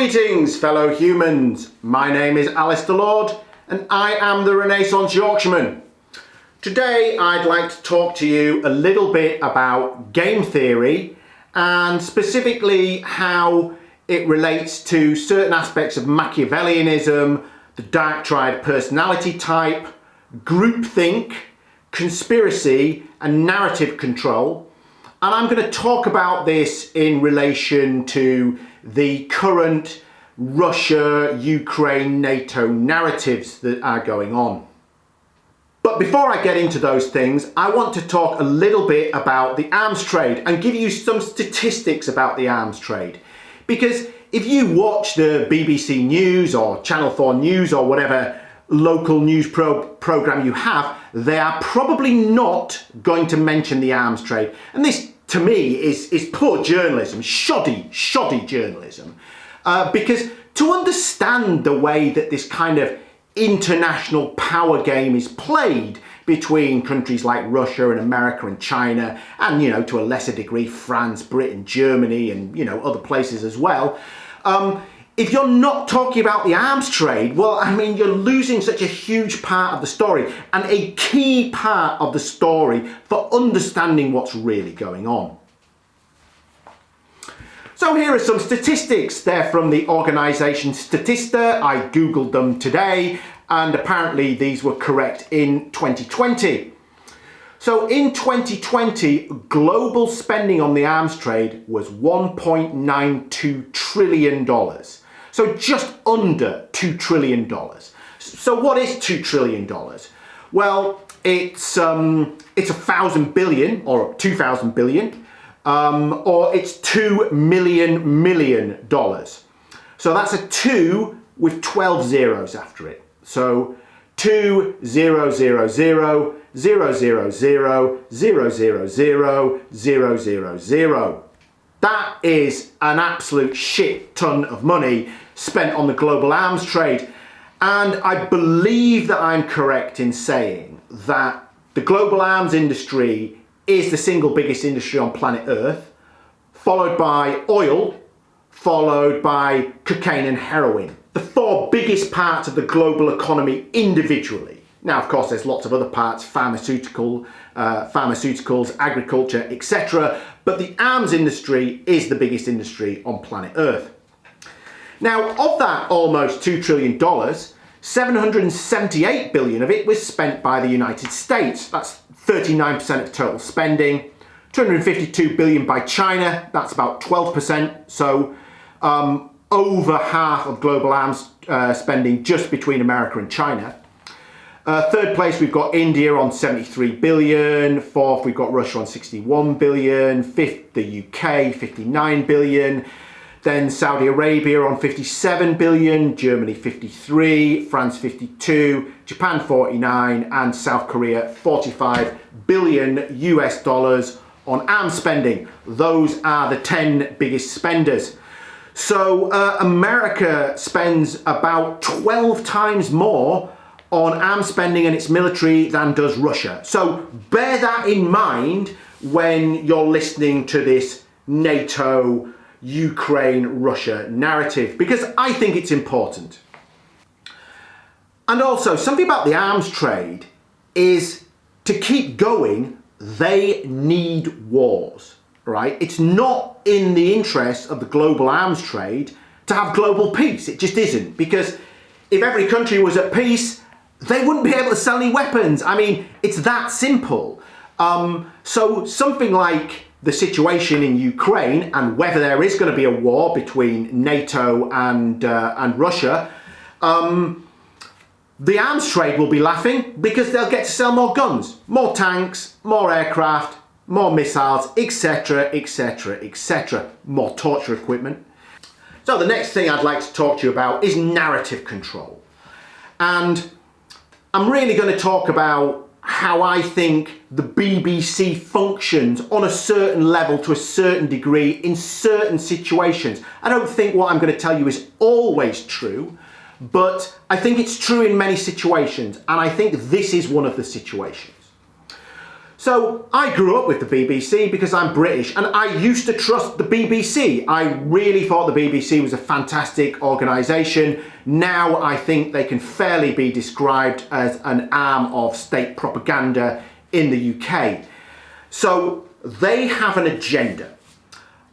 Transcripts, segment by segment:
Greetings, fellow humans. My name is Alistair Lord and I am the Renaissance Yorkshireman. Today I'd like to talk to you a little bit about game theory and specifically how it relates to certain aspects of Machiavellianism, the dark triad personality type, groupthink, conspiracy and narrative control. And I'm going to talk about this in relation to the current Russia, Ukraine, NATO narratives that are going on. But before I get into those things, I want to talk a little bit about the arms trade and give you some statistics about the arms trade. Because if you watch the BBC News or Channel 4 News or whatever local news program you have, they are probably not going to mention the arms trade. And this, to me, is poor journalism, shoddy journalism. Because to understand the way that this kind of international power game is played between countries like Russia and America and China, and, you know, to a lesser degree, France, Britain, Germany, and, you know, other places as well. If you're not talking about the arms trade, well, I mean, you're losing such a huge part of the story and a key part of the story for understanding what's really going on. So here are some statistics. They're from the organisation Statista. I googled them today and apparently these were correct in 2020. So in 2020, global spending on the arms trade was $1.92 trillion. So just under $2 trillion. So what is $2 trillion? Well, it's 1,000 billion or 2,000 billion, or it's $2 million. So that's a 2 with 12 zeros after it. So 2 0 0 0 0 0 0 0 0 0 0 0 0. That is an absolute shit ton of money spent on the global arms trade. And I believe that I'm correct in saying that the global arms industry is the single biggest industry on planet Earth, followed by oil, followed by cocaine and heroin. The four biggest parts of the global economy individually. Now, of course, there's lots of other parts, pharmaceuticals, agriculture, etc. But the arms industry is the biggest industry on planet Earth. Now, of that almost $2 trillion, 778 billion of it was spent by the United States. That's 39% of total spending. 252 billion by China. That's about 12%. So over half of global arms spending just between America and China. Third place, we've got India on 73 billion. Fourth, we've got Russia on 61 billion. Fifth, the UK, 59 billion. Then Saudi Arabia on 57 billion. Germany, 53. France, 52. Japan, 49. And South Korea, 45 billion US dollars on arms spending. Those are the 10 biggest spenders. So America spends about 12 times more on arms spending and its military than does Russia. So bear that in mind when you're listening to this NATO, Ukraine, Russia narrative, because I think it's important. And also, something about the arms trade is to keep going, they need wars, right? It's not in the interest of the global arms trade to have global peace. It just isn't, because if every country was at peace, they wouldn't be able to sell any weapons. I mean, it's that simple. So something like the situation in Ukraine and whether there is going to be a war between NATO and Russia, the arms trade will be laughing because they'll get to sell more guns, more tanks, more aircraft, more missiles, etc, etc, etc, more torture equipment. So the next thing I'd like to talk to you about is narrative control. And I'm really going to talk about how I think the BBC functions on a certain level to a certain degree in certain situations. I don't think what I'm going to tell you is always true, but I think it's true in many situations, and I think this is one of the situations. So I grew up with the BBC because I'm British, and I used to trust the BBC. I really thought the BBC was a fantastic organisation. Now I think they can fairly be described as an arm of state propaganda in the UK. So they have an agenda.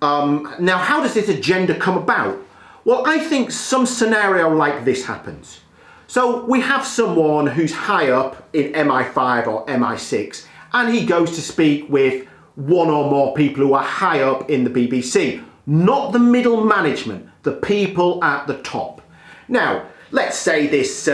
Now, how does this agenda come about? Well, I think some scenario like this happens. So we have someone who's high up in MI5 or MI6, and he goes to speak with one or more people who are high up in the BBC. Not the middle management, the people at the top. Now, let's say this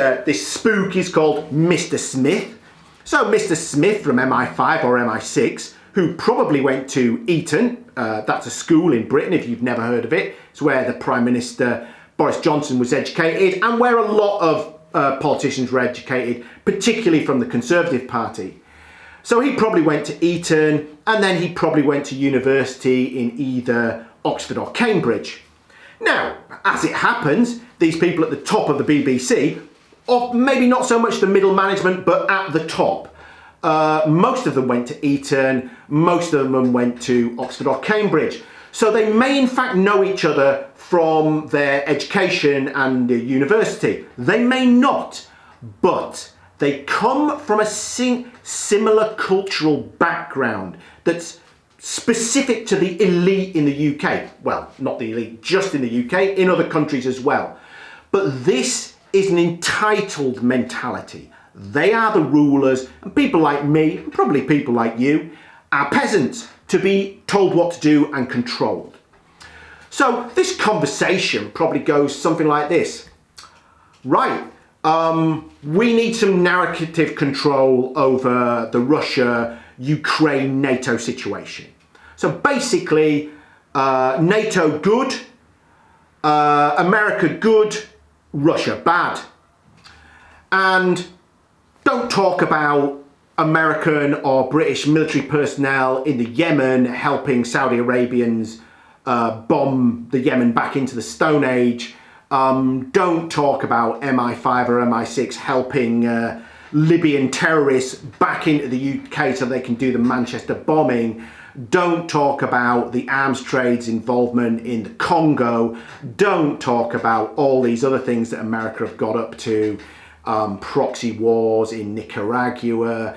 spook is called Mr. Smith. So Mr. Smith from MI5 or MI6, who probably went to Eton, that's a school in Britain if you've never heard of it. It's where the Prime Minister Boris Johnson was educated and where a lot of politicians were educated, particularly from the Conservative Party. So he probably went to Eton, and then he probably went to university in either Oxford or Cambridge. Now, as it happens, these people at the top of the BBC, or maybe not so much the middle management, but at the top, most of them went to Eton, most of them went to Oxford or Cambridge. So they may in fact know each other from their education and the university. They may not, but they come from a similar cultural background that's specific to the elite in the UK. Well, not the elite, just in the UK, in other countries as well. But this is an entitled mentality. They are the rulers, and people like me, and probably people like you, are peasants to be told what to do and controlled. So this conversation probably goes something like this. Right, we need some narrative control over the Russia-Ukraine NATO situation. So basically, NATO good, America good, Russia bad. And don't talk about American or British military personnel in the Yemen helping Saudi Arabians bomb the Yemen back into the Stone Age. Don't talk about MI5 or MI6 helping Libyan terrorists back into the UK so they can do the Manchester bombing. Don't talk about the arms trade's involvement in the Congo. Don't talk about all these other things that America have got up to. Proxy wars in Nicaragua,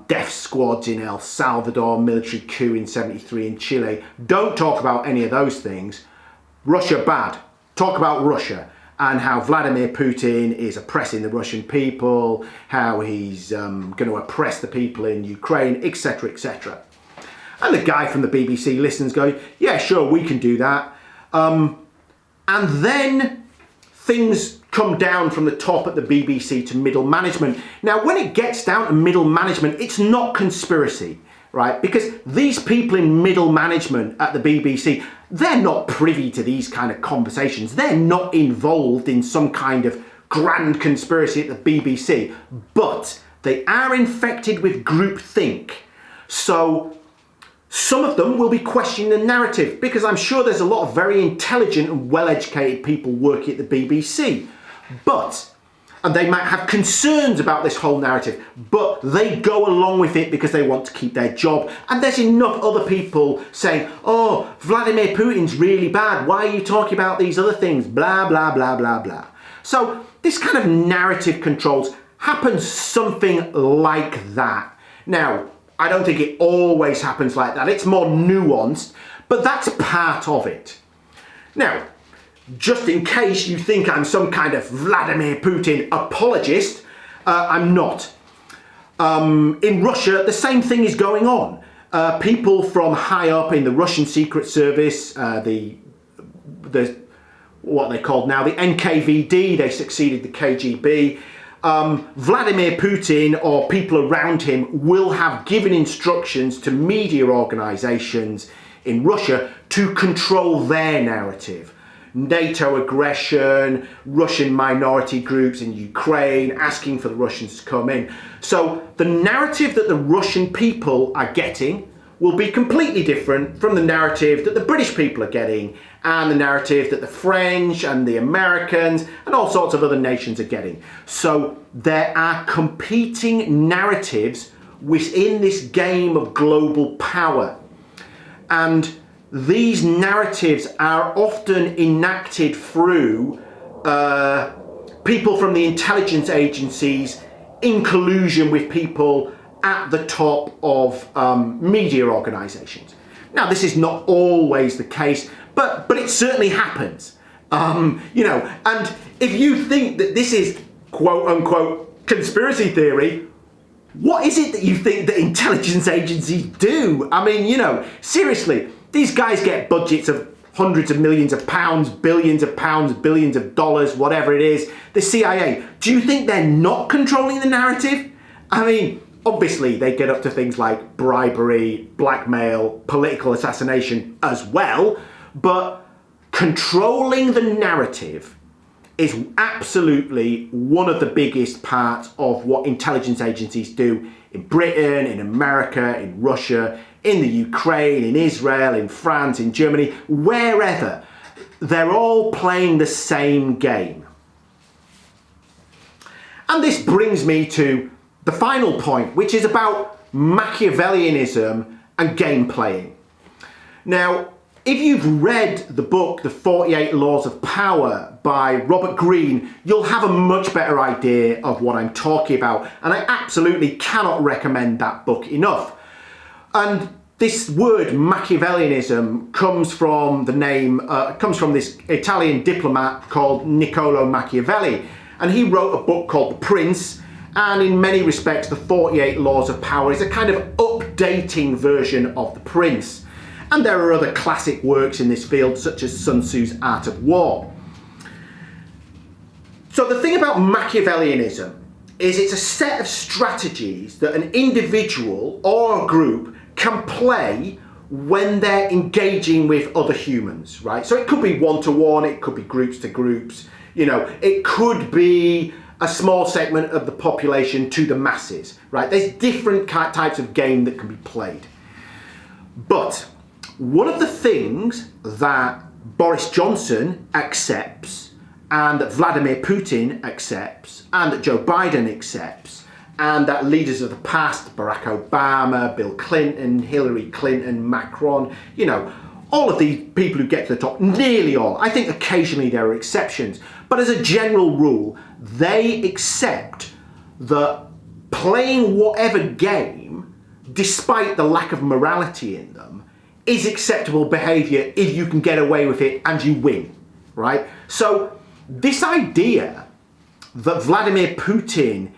death squads in El Salvador, military coup in '73 in Chile. Don't talk about any of those things. Russia bad. Talk about Russia and how Vladimir Putin is oppressing the Russian people, how he's going to oppress the people in Ukraine, etc., etc. And the guy from the BBC listens, goes, yeah, sure, we can do that. And then things come down from the top at the BBC to middle management. Now, when it gets down to middle management, it's not conspiracy, right? Because these people in middle management at the BBC, they're not privy to these kind of conversations. They're not involved in some kind of grand conspiracy at the BBC, but they are infected with groupthink. So some of them will be questioning the narrative, because I'm sure there's a lot of very intelligent and well-educated people working at the BBC. And they might have concerns about this whole narrative, but they go along with it because they want to keep their job. And there's enough other people saying, oh, Vladimir Putin's really bad. Why are you talking about these other things? Blah, blah, blah, blah, blah. So this kind of narrative controls happens something like that. Now, I don't think it always happens like that. It's more nuanced, but that's part of it. Now, just in case you think I'm some kind of Vladimir Putin apologist, I'm not. In Russia, the same thing is going on. People from high up in the Russian Secret Service, what they called now the NKVD, they succeeded the KGB. Vladimir Putin or people around him will have given instructions to media organizations in Russia to control their narrative. NATO aggression, Russian minority groups in Ukraine, asking for the Russians to come in. So the narrative that the Russian people are getting will be completely different from the narrative that the British people are getting, and the narrative that the French and the Americans and all sorts of other nations are getting. So there are competing narratives within this game of global power. And these narratives are often enacted through people from the intelligence agencies in collusion with people at the top of media organisations. Now, this is not always the case, but it certainly happens. You know, and if you think that this is quote unquote conspiracy theory, what is it that you think that intelligence agencies do? I mean, you know, seriously, these guys get budgets of hundreds of millions of pounds, billions of dollars, whatever it is. The CIA, do you think they're not controlling the narrative? I mean, obviously they get up to things like bribery, blackmail, political assassination as well, but controlling the narrative is absolutely one of the biggest parts of what intelligence agencies do in Britain, in America, in Russia, in the Ukraine, in Israel, in France, in Germany, wherever. They're all playing the same game. And this brings me to the final point, which is about Machiavellianism and game playing. Now, if you've read the book, The 48 Laws of Power by Robert Greene, you'll have a much better idea of what I'm talking about. And I absolutely cannot recommend that book enough. And this word Machiavellianism comes from the name, comes from this Italian diplomat called Niccolò Machiavelli. And he wrote a book called The Prince. And in many respects, The 48 Laws of Power is a kind of updating version of The Prince. And there are other classic works in this field, such as Sun Tzu's Art of War. So the thing about Machiavellianism is it's a set of strategies that an individual or a group can play when they're engaging with other humans, right? So it could be one-to-one, it could be groups to groups, you know, it could be a small segment of the population to the masses, right? There's different types of game that can be played. But one of the things that Boris Johnson accepts, and that Vladimir Putin accepts, and that Joe Biden accepts, and that leaders of the past, Barack Obama, Bill Clinton, Hillary Clinton, Macron, you know, all of these people who get to the top, nearly all, I think occasionally there are exceptions, but as a general rule, they accept that playing whatever game, despite the lack of morality in them, is acceptable behaviour if you can get away with it and you win, right? So this idea that Vladimir Putin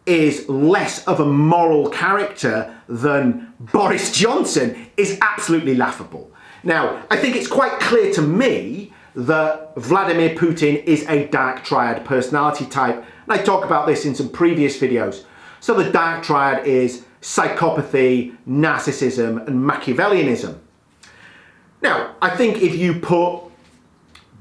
is less of a moral character than Boris Johnson is absolutely laughable. Now, I think it's quite clear to me that Vladimir Putin is a dark triad personality type, and I talk about this in some previous videos. So the dark triad is psychopathy, narcissism, and Machiavellianism. Now, I think if you put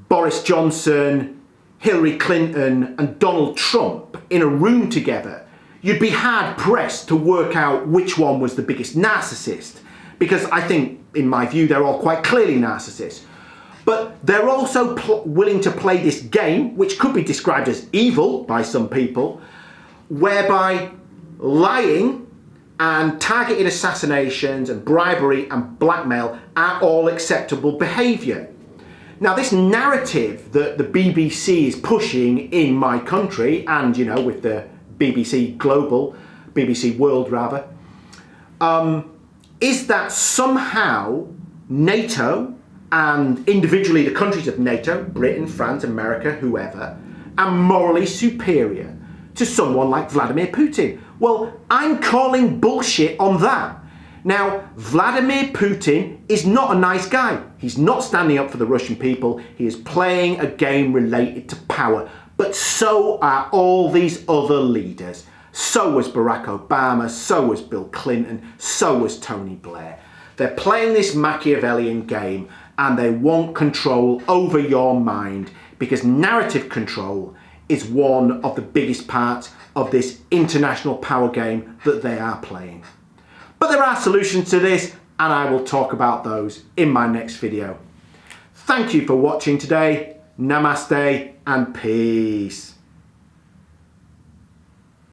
Boris Johnson, Hillary Clinton, and Donald Trump in a room together, you'd be hard pressed to work out which one was the biggest narcissist. Because I think, in my view, they're all quite clearly narcissists. But they're also willing to play this game, which could be described as evil by some people, whereby lying and targeted assassinations and bribery and blackmail are all acceptable behaviour. Now, this narrative that the BBC is pushing in my country, and, you know, with the BBC Global, BBC World rather, is that somehow NATO and individually the countries of NATO, Britain, France, America, whoever, are morally superior to someone like Vladimir Putin. Well, I'm calling bullshit on that. Now, Vladimir Putin is not a nice guy. He's not standing up for the Russian people. He is playing a game related to power. But so are all these other leaders. So was Barack Obama, so was Bill Clinton, so was Tony Blair. They're playing this Machiavellian game and they want control over your mind because narrative control is one of the biggest parts of this international power game that they are playing. But there are solutions to this and I will talk about those in my next video. Thank you for watching today. Namaste and peace.